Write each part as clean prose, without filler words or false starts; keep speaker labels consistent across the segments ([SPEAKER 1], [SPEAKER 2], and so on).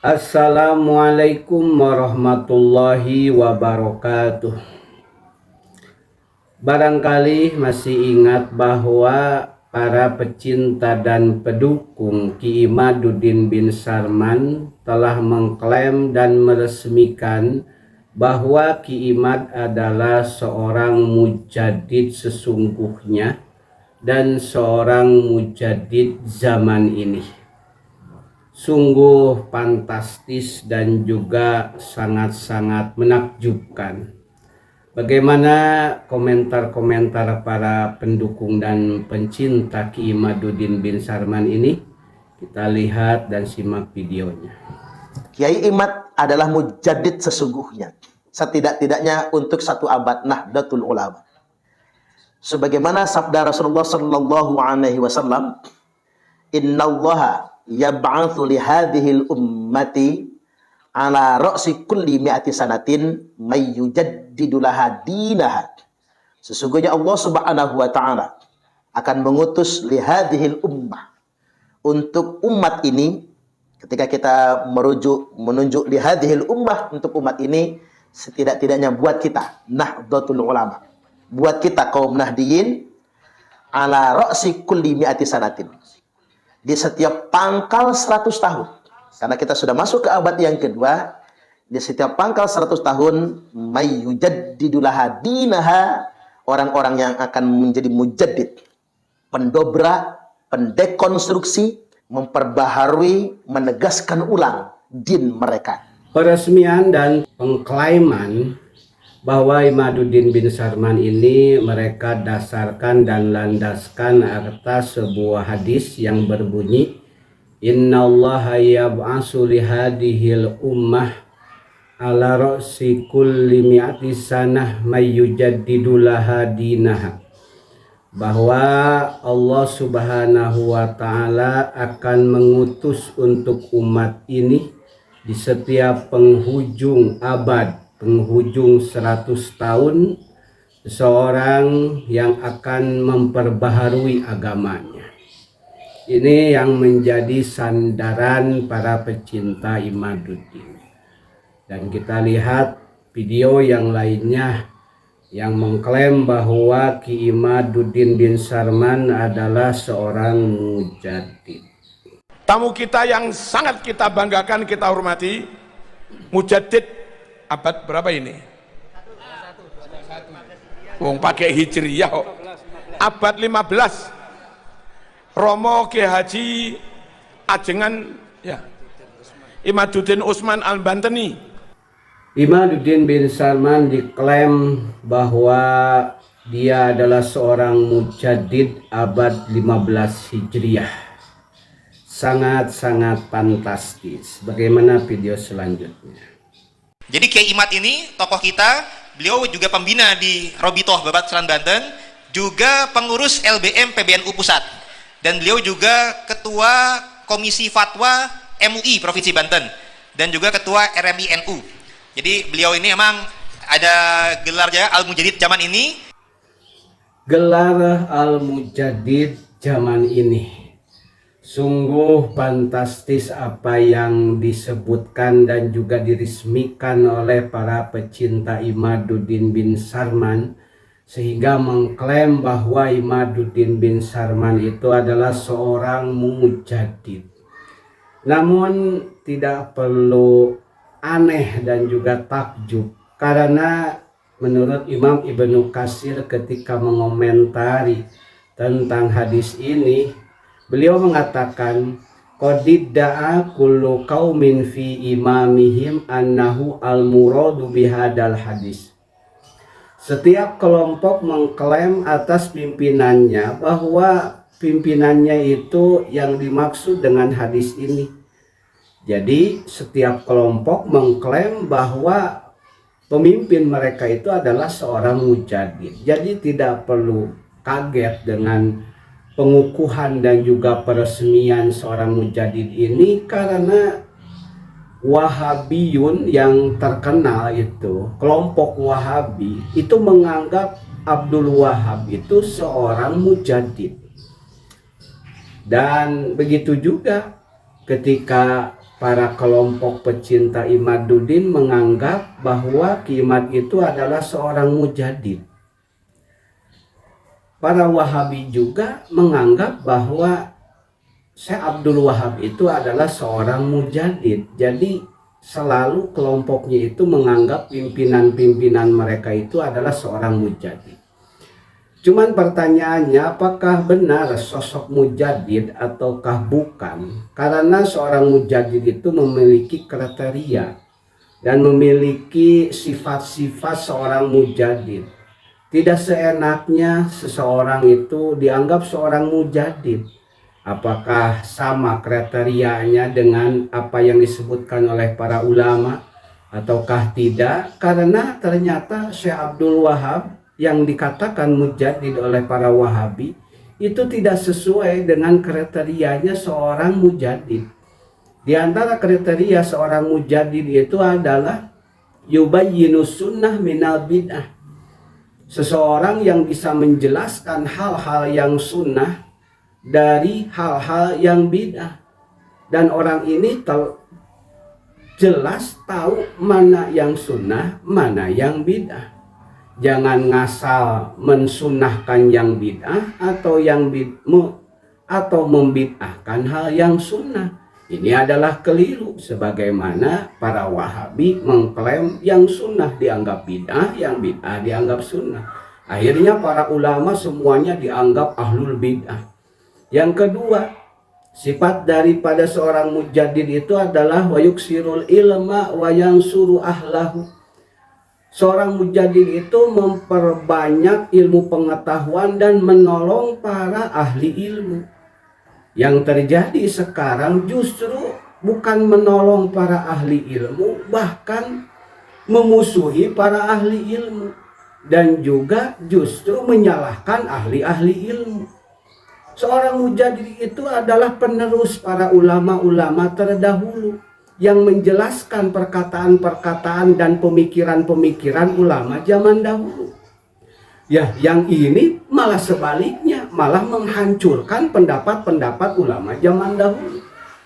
[SPEAKER 1] Assalamualaikum warahmatullahi wabarakatuh. Barangkali masih ingat bahwa para pecinta dan pendukung Ki Imaduddin bin Sarman telah mengklaim dan meresmikan bahwa Ki Imad adalah seorang mujaddid sesungguhnya dan seorang mujaddid zaman ini. Sungguh fantastis dan juga sangat-sangat menakjubkan. Bagaimana komentar-komentar para pendukung dan pencinta Ki Imaduddin bin Sarman ini? Kita lihat dan simak videonya.
[SPEAKER 2] Kiai Imad adalah mujaddid sesungguhnya, setidak-tidaknya untuk satu abad Nahdlatul Ulama. Sebagaimana sabda Rasulullah sallallahu alaihi wasallam, "Innallaha yab'atsu li hadhil ummati ala ra'si kulli mi'ati sanatin may yujaddidu laha dinaha." Sesungguhnya Allah Subhanahu wa taala akan mengutus li hadhil ummah, untuk umat ini. Ketika kita menunjuk li hadhil ummah, untuk umat ini, setidak-tidaknya buat kita Nahdlatul Ulama, buat kita kaum Nahdiyin, ala ra'si kulli mi'ati sanatin, di setiap pangkal 100 tahun. Karena kita sudah masuk ke abad yang kedua, di setiap pangkal 100 tahun, may yujaddidu laha dinaha, orang-orang yang akan menjadi mujaddid, pendobrak, pendekonstruksi, memperbaharui, menegaskan ulang din mereka.
[SPEAKER 1] Peresmian dan pengklaiman bahwa Imaduddin bin Sarman ini mereka dasarkan dan landaskan atas sebuah hadis yang berbunyi, "Innallaha yab'atsu li hadhil ummah ala ra'si kulli mi'ati sanah may yujaddidu laha dinaha." Bahwa Allah Subhanahu wa taala akan mengutus untuk umat ini di setiap penghujung abad, penghujung 100 tahun, seseorang yang akan memperbaharui agamanya. Ini yang menjadi sandaran para pecinta Imaduddin. Dan kita lihat video yang lainnya yang mengklaim bahwa Ki Imaduddin bin Sarman adalah seorang mujaddid.
[SPEAKER 3] Tamu kita yang sangat kita banggakan, kita hormati, mujaddid abad berapa ini? Wong pakai hijriyah kok. Abad 15. Romo Ki Haji Ajengan ya, Imaduddin Utsman Al-Bantani.
[SPEAKER 1] Imaduddin bin Sarman diklaim bahwa dia adalah seorang mujaddid abad 15 Hijriah. Sangat-sangat fantastis. Bagaimana video selanjutnya?
[SPEAKER 4] Jadi Kiai Imad ini tokoh kita, beliau juga pembina di Robitoh Babat Selan Banten, juga pengurus LBM PBNU Pusat, dan beliau juga ketua Komisi Fatwa MUI Provinsi Banten, dan juga ketua RMI NU. Jadi beliau ini emang ada gelarnya Al-Mujaddid zaman ini.
[SPEAKER 1] Gelar Al-Mujaddid zaman ini. Sungguh fantastis apa yang disebutkan dan juga diresmikan oleh para pecinta Imaduddin bin Sarman, sehingga mengklaim bahwa Imaduddin bin Sarman itu adalah seorang mujaddid. Namun tidak perlu aneh dan juga takjub, karena menurut Imam Ibnu Katsir ketika mengomentari tentang hadis ini, beliau mengatakan, qadidda'a kullu qaumin fi imamihim annahu al-muradu bihadal hadis. Setiap kelompok mengklaim atas pimpinannya bahwa pimpinannya itu yang dimaksud dengan hadis ini. Jadi setiap kelompok mengklaim bahwa pemimpin mereka itu adalah seorang mujaddid. Jadi tidak perlu kaget dengan pengukuhan dan juga peresmian seorang mujaddid ini, karena Wahabiyun yang terkenal itu, kelompok Wahabi itu menganggap Abdul Wahab itu seorang mujaddid. Dan begitu juga ketika para kelompok pecinta Imaduddin menganggap bahwa Ki Imad itu adalah seorang mujadid. Para Wahabi juga menganggap bahwa Syekh Abdul Wahab itu adalah seorang mujadid. Jadi selalu kelompoknya itu menganggap pimpinan-pimpinan mereka itu adalah seorang mujadid. Cuman pertanyaannya, apakah benar sosok mujadid ataukah bukan? Karena seorang mujadid itu memiliki kriteria dan memiliki sifat-sifat seorang mujadid. Tidak seenaknya seseorang itu dianggap seorang mujadid. Apakah sama kriterianya dengan apa yang disebutkan oleh para ulama ataukah tidak? Karena ternyata Syekh Abdul Wahab yang dikatakan mujadid oleh para Wahabi itu tidak sesuai dengan kriterianya seorang mujadid. Di antara kriteria seorang mujadid itu adalah yubayyinu sunnah minal bid'ah. Seseorang yang bisa menjelaskan hal-hal yang sunnah dari hal-hal yang bid'ah. Dan orang ini jelas tahu mana yang sunnah, mana yang bid'ah. Jangan ngasal mensunahkan yang bid'ah atau membid'ahkan hal yang sunnah. Ini adalah keliru, sebagaimana para Wahabi mengklaim yang sunnah dianggap bid'ah, yang bid'ah dianggap sunnah. Akhirnya para ulama semuanya dianggap ahlul bid'ah. Yang kedua, sifat daripada seorang mujadid itu adalah wa yuksirul ilma wa yansuru ahlahu. Seorang mujadid itu memperbanyak ilmu pengetahuan dan menolong para ahli ilmu. Yang terjadi sekarang justru bukan menolong para ahli ilmu, bahkan memusuhi para ahli ilmu. Dan juga justru menyalahkan ahli-ahli ilmu. Seorang mujadid itu adalah penerus para ulama-ulama terdahulu yang menjelaskan perkataan-perkataan dan pemikiran-pemikiran ulama zaman dahulu. Ya, yang ini malah sebaliknya, malah menghancurkan pendapat-pendapat ulama zaman dahulu.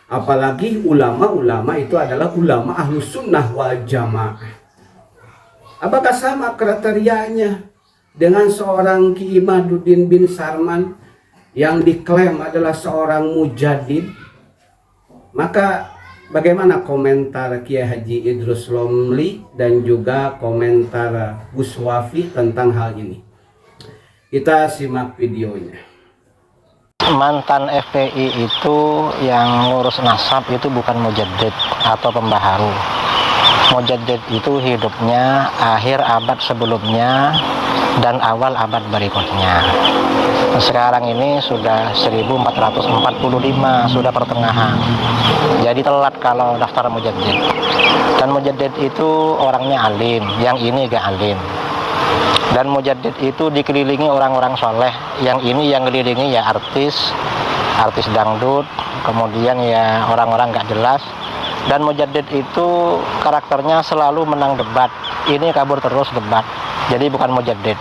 [SPEAKER 1] Apalagi ulama-ulama itu adalah ulama ahlus sunnah wal jamaah. Apakah sama kriterianya dengan seorang Ki Imaduddin bin Sarman yang diklaim adalah seorang mujadid? Maka bagaimana komentar Kiai Haji Idrus Romli dan juga komentar Gus Wafi tentang hal ini? Kita simak videonya.
[SPEAKER 5] Mantan FPI itu yang ngurus nasab itu bukan mujaddid atau pembaharu. Mujaddid itu hidupnya akhir abad sebelumnya dan awal abad berikutnya. Sekarang ini sudah 1445, sudah pertengahan. Jadi telat kalau daftar mujaddid. Dan mujaddid itu orangnya alim, yang ini gak alim. Dan mujaddid itu dikelilingi orang-orang soleh, yang ini yang ngelilingi ya artis dangdut, kemudian ya orang-orang gak jelas. Dan mujaddid itu karakternya selalu menang debat, ini kabur terus debat, jadi bukan mujaddid.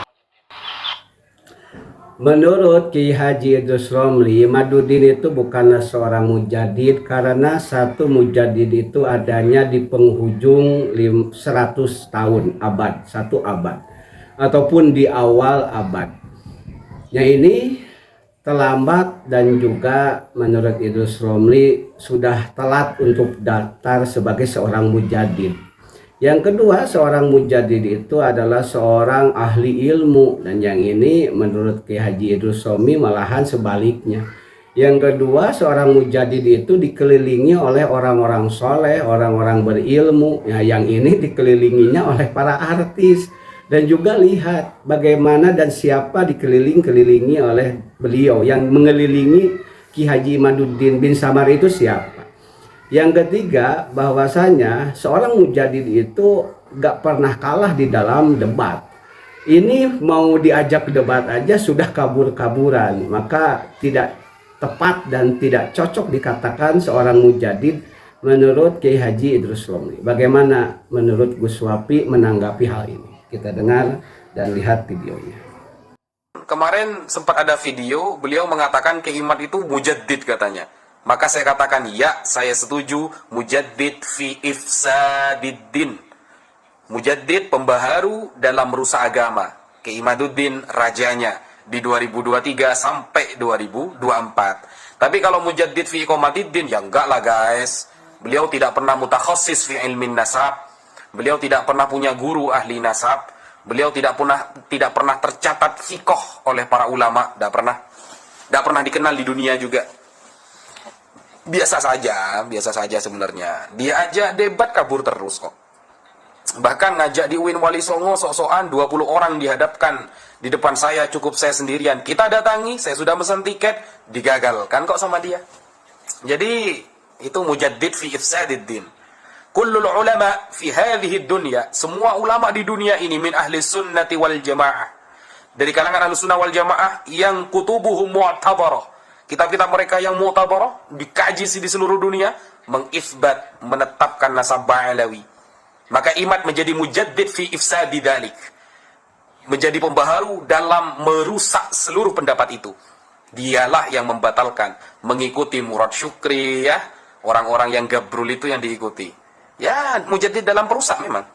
[SPEAKER 1] Menurut Kiai Haji Idrus Romli, Imaduddin itu bukanlah seorang mujadid karena satu mujadid itu adanya di penghujung 100 tahun abad, satu abad ataupun di awal abad. Yang ini terlambat dan juga menurut Idrus Romli sudah telat untuk daftar sebagai seorang mujadid. Yang kedua, seorang mujadid itu adalah seorang ahli ilmu, dan yang ini menurut Kiai Haji Idrus Romli malahan sebaliknya. Yang kedua, seorang mujadid itu dikelilingi oleh orang-orang soleh, orang-orang berilmu. Ya, yang ini dikelilinginya oleh para artis. Dan juga lihat bagaimana dan siapa dikelilingi oleh beliau. Yang mengelilingi Ki Haji Imaduddin bin Samar itu siapa. Yang ketiga, bahwasanya seorang mujadid itu gak pernah kalah di dalam debat. Ini mau diajak debat aja sudah kabur-kaburan. Maka tidak tepat dan tidak cocok dikatakan seorang mujadid menurut Kiai Haji Idrus Romli. Bagaimana menurut Gus Wafi menanggapi hal ini? Kita dengar dan lihat videonya.
[SPEAKER 6] Kemarin sempat ada video beliau mengatakan Kiai Imad itu mujaddid katanya. Maka saya katakan, ya, saya setuju, mujaddid fi ifsadiddin. Mujaddid, pembaharu dalam merusak agama. Kiai Imaduddin rajanya di 2023 sampai 2024. Tapi kalau mujaddid fi iqamatiddin, ya enggak lah guys. Beliau tidak pernah mutakhassis fi ilmin nasab. Beliau tidak pernah punya guru ahli nasab. Beliau tidak pernah tercatat fiqh oleh para ulama, tidak pernah dikenal di dunia juga. Biasa saja sebenarnya. Dia aja debat kabur terus kok. Bahkan ngajak di UIN Wali Songo sok-sokan 20 orang dihadapkan di depan saya, cukup saya sendirian. Kita datangi, saya sudah pesan tiket, digagalkan kok sama dia. Jadi itu mujaddid fi ifsadiddin. Kullul ulama fi hadhihi dunya, semua ulama di dunia ini min ahli sunnati wal jamaah, dari kalangan ahli sunnah wal jamaah yang kutubuhum mu'tabarah, kitab-kitab mereka yang mu'tabarah, dikaji di seluruh dunia, mengisbat, menetapkan nasab Ba'alawi. Maka Imad menjadi mujaddid fi ifsadi dzalik, menjadi pembaharu dalam merusak seluruh pendapat itu. Dialah yang membatalkan, mengikuti Murad Syukri, ya, orang-orang yang gabrul itu yang diikuti. Ya, mujaddid dalam perusak memang,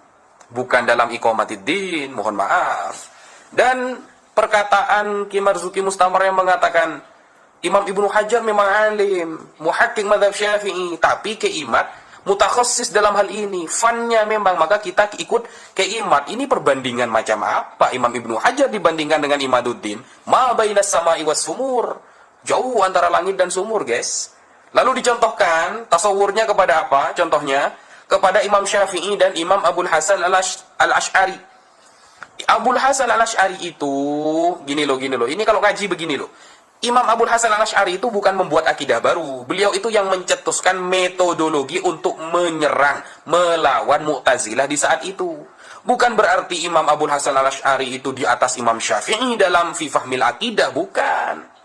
[SPEAKER 6] bukan dalam iqamatiddin, mohon maaf. Dan perkataan Ki Marzuki Mustamar yang mengatakan Imam Ibnu Hajar memang alim, muhaqqiq mazhab Syafi'i, tapi Ki Imad mutakhassis dalam hal ini, fannya memang, maka kita ikut Ki Imad. Ini perbandingan macam apa Imam Ibnu Hajar dibandingkan dengan Imaduddin? Ma bainas sama'i was sumur, jauh antara langit dan sumur, guys. Lalu dicontohkan tasawurnya kepada apa? Contohnya kepada Imam Syafi'i dan Imam Abul Hasan al-Ash'ari. Abul Hasan al-Ash'ari itu gini loh. Ini kalau ngaji begini loh. Imam Abul Hasan al-Ash'ari itu bukan membuat akidah baru. Beliau itu yang mencetuskan metodologi untuk menyerang, melawan Mu'tazilah di saat itu. Bukan berarti Imam Abul Hasan al-Ash'ari itu di atas Imam Syafi'i dalam fi fahmil akidah, bukan.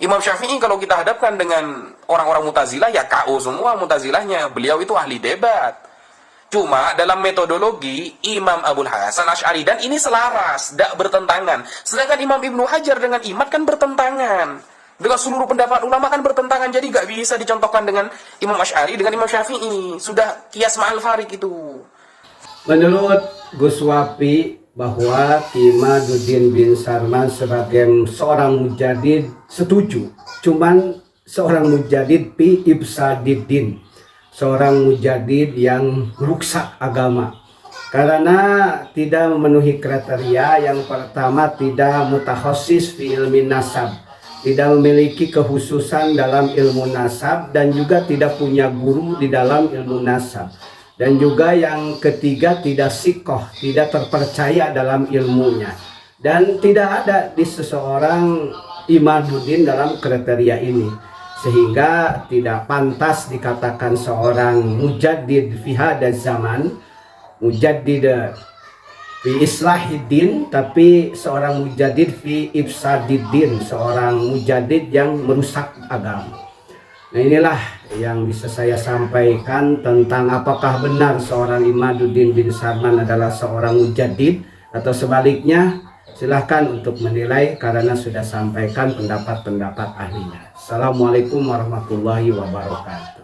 [SPEAKER 6] Imam Syafi'i kalau kita hadapkan dengan orang-orang Mu'tazilah, ya KO semua Mu'tazilahnya. Beliau itu ahli debat. Cuma dalam metodologi Imam Abul Hasan Asy'ari, dan ini selaras, tidak bertentangan. Sedangkan Imam Ibnu Hajar dengan Imad kan bertentangan. Dengan seluruh pendapat ulama kan bertentangan. Jadi gak bisa dicontohkan dengan Imam Asy'ari dengan Imam Syafi'i. Sudah kias ma'al farik itu.
[SPEAKER 1] Menurut Gus Wapi, bahwa Imaduddin bin Sarman sebagai seorang mujadid setuju, cuman seorang mujadid fi ifsadiddin, seorang mujadid yang merusak agama karena tidak memenuhi kriteria. Yang pertama, tidak mutakhassis fi ilmin nasab, tidak memiliki kekhususan dalam ilmu nasab, dan juga tidak punya guru di dalam ilmu nasab. Dan juga yang ketiga, tidak sikoh, tidak terpercaya dalam ilmunya. Dan tidak ada di seseorang Imaduddin dalam kriteria ini. Sehingga tidak pantas dikatakan seorang mujaddid fi hadaz zaman, mujaddid fi islahiddin, tapi seorang mujaddid fi ifsadiddin, seorang mujaddid yang merusak agama. Nah, inilah yang bisa saya sampaikan tentang apakah benar seorang Imaduddin bin Sarman adalah seorang mujaddid atau sebaliknya. Silahkan untuk menilai karena sudah sampaikan pendapat-pendapat ahlinya. Assalamualaikum warahmatullahi wabarakatuh.